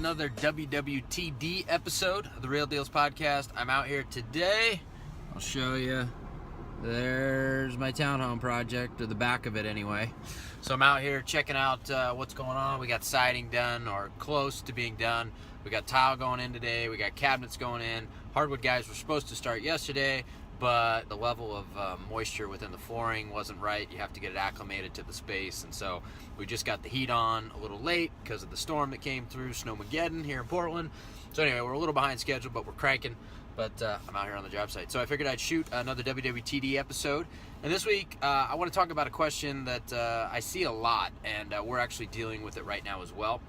another WWTD episode of the Real Dealz podcast. I'm out here today. I'll show you. There's my townhome project, or the back of it anyway. So I'm out here checking out what's going on. We got siding done, or close to being done. We got tile going in today. We got cabinets going in. Hardwood guys were supposed to start yesterday, but the level of moisture within the flooring wasn't right. You have to get it acclimated to the space, and so we just got the heat on a little late because of the storm that came through, Snowmageddon here in Portland. So anyway, we're a little behind schedule, but we're cranking. But I'm out here on the job site. So I figured I'd shoot another WWTD episode. And this week, I want to talk about a question that I see a lot, and we're actually dealing with it right now as well.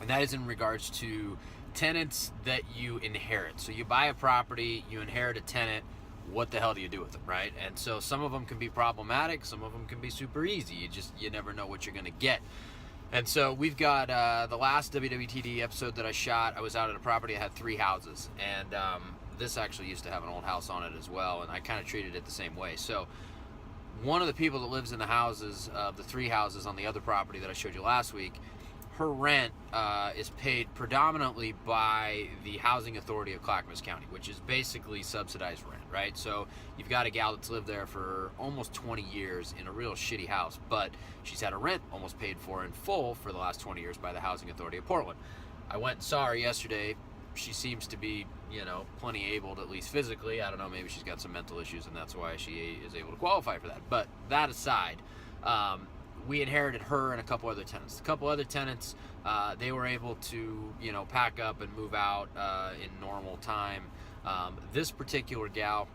And that is in regards to tenants that you inherit. So you buy a property, you inherit a tenant, what the hell do you do with them, right? And so some of them can be problematic, some of them can be super easy. You never know what you're going to get. And so we've got the last WWTD episode that I shot. I was out at a property that had 3 houses, and this actually used to have an old house on it as well, and I kind of treated it the same way. So one of the people that lives in the houses, the 3 houses on the other property that I showed you last week, her rent is paid predominantly by the Housing Authority of Clackamas County, which is basically subsidized rent, right? So you've got a gal that's lived there for almost 20 years in a real shitty house, but she's had her rent almost paid for in full for the last 20 years by the Housing Authority of Portland. I went and saw her yesterday. She seems to be, plenty able, at least physically. I don't know, maybe she's got some mental issues and that's why she is able to qualify for that. But that aside, we inherited her and a couple other tenants. A couple other tenants, they were able to, pack up and move out in normal time. This particular gal,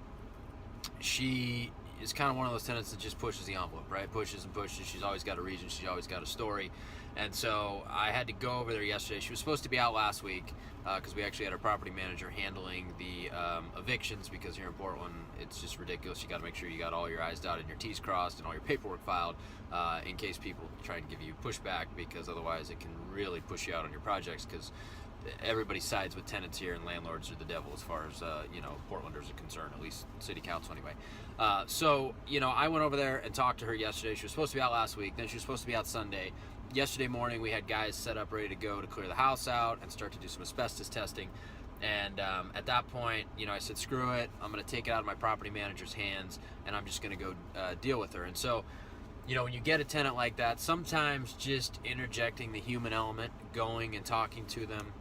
she is kind of one of those tenants that just pushes the envelope, right? Pushes and pushes. She's always got a reason. She's always got a story. And so I had to go over there yesterday. She was supposed to be out last week because we actually had our property manager handling the evictions, because here in Portland, it's just ridiculous. You got to make sure you got all your I's dotted and your T's crossed and all your paperwork filed in case people try and give you pushback, because otherwise it can really push you out on your projects, because everybody sides with tenants here, and landlords are the devil as far as Portlanders are concerned, at least city council anyway. So I went over there and talked to her yesterday. She was supposed to be out last week, then she was supposed to be out Sunday. Yesterday morning we had guys set up ready to go to clear the house out and start to do some asbestos testing, and at that point I said, screw it, I'm going to take it out of my property manager's hands and I'm just going to go deal with her. And so when you get a tenant like that, sometimes just interjecting the human element, going and talking to them,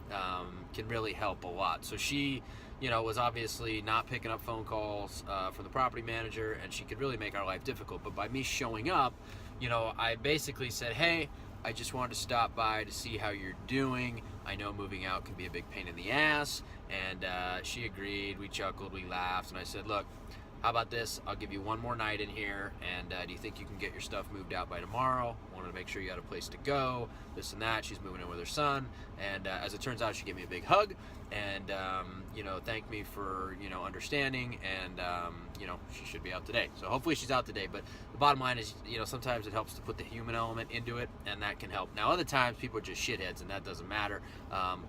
can really help a lot. So she, was obviously not picking up phone calls from the property manager, and she could really make our life difficult. But by me showing up, I basically said, hey, I just wanted to stop by to see how you're doing. I know moving out can be a big pain in the ass. And she agreed. We chuckled, we laughed, and I said, look, how about this? I'll give you one more night in here, and do you think you can get your stuff moved out by tomorrow? Wanted to make sure you had a place to go, this and that. She's moving in with her son, and as it turns out, she gave me a big hug, and thanked me for understanding, and she should be out today. So hopefully she's out today. But the bottom line is, sometimes it helps to put the human element into it, and that can help. Now other times people are just shitheads, and that doesn't matter.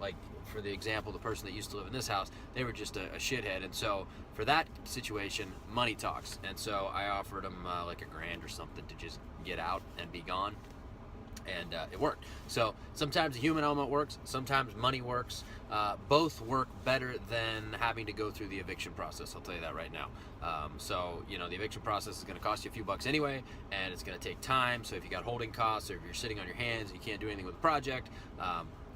Like for the example, the person that used to live in this house, they were just a shithead, and so for that situation, money talks. And so I offered them like $1,000 or something to just get out and be gone, and it worked. So sometimes the human element works, sometimes money works. Both work better than having to go through the eviction process, I'll tell you that right now. So the eviction process is going to cost you a few bucks anyway, and it's going to take time. So if you got holding costs, or if you're sitting on your hands and you can't do anything with the project,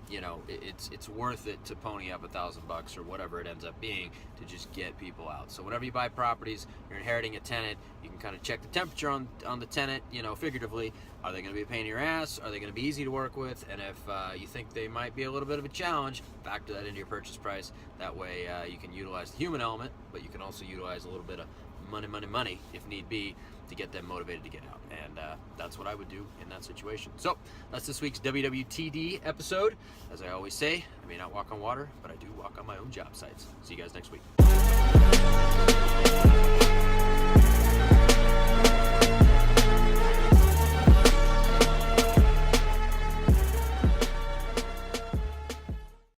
it's worth it to pony up $1,000 or whatever it ends up being to just get people out. So whenever you buy properties, you're inheriting a tenant, you can kind of check the temperature on the tenant, figuratively. Are they going to be a pain in your ass? Are they going to be easy to work with? And if you think they might be a little bit of a challenge, factor that into your purchase price. That way you can utilize the human element, but you can also utilize a little bit of money if need be, to get them motivated to get out. And that's what I would do in that situation. So that's this week's WWTD episode. As I always say, I may not walk on water, but I do walk on my own job sites. See you guys next week.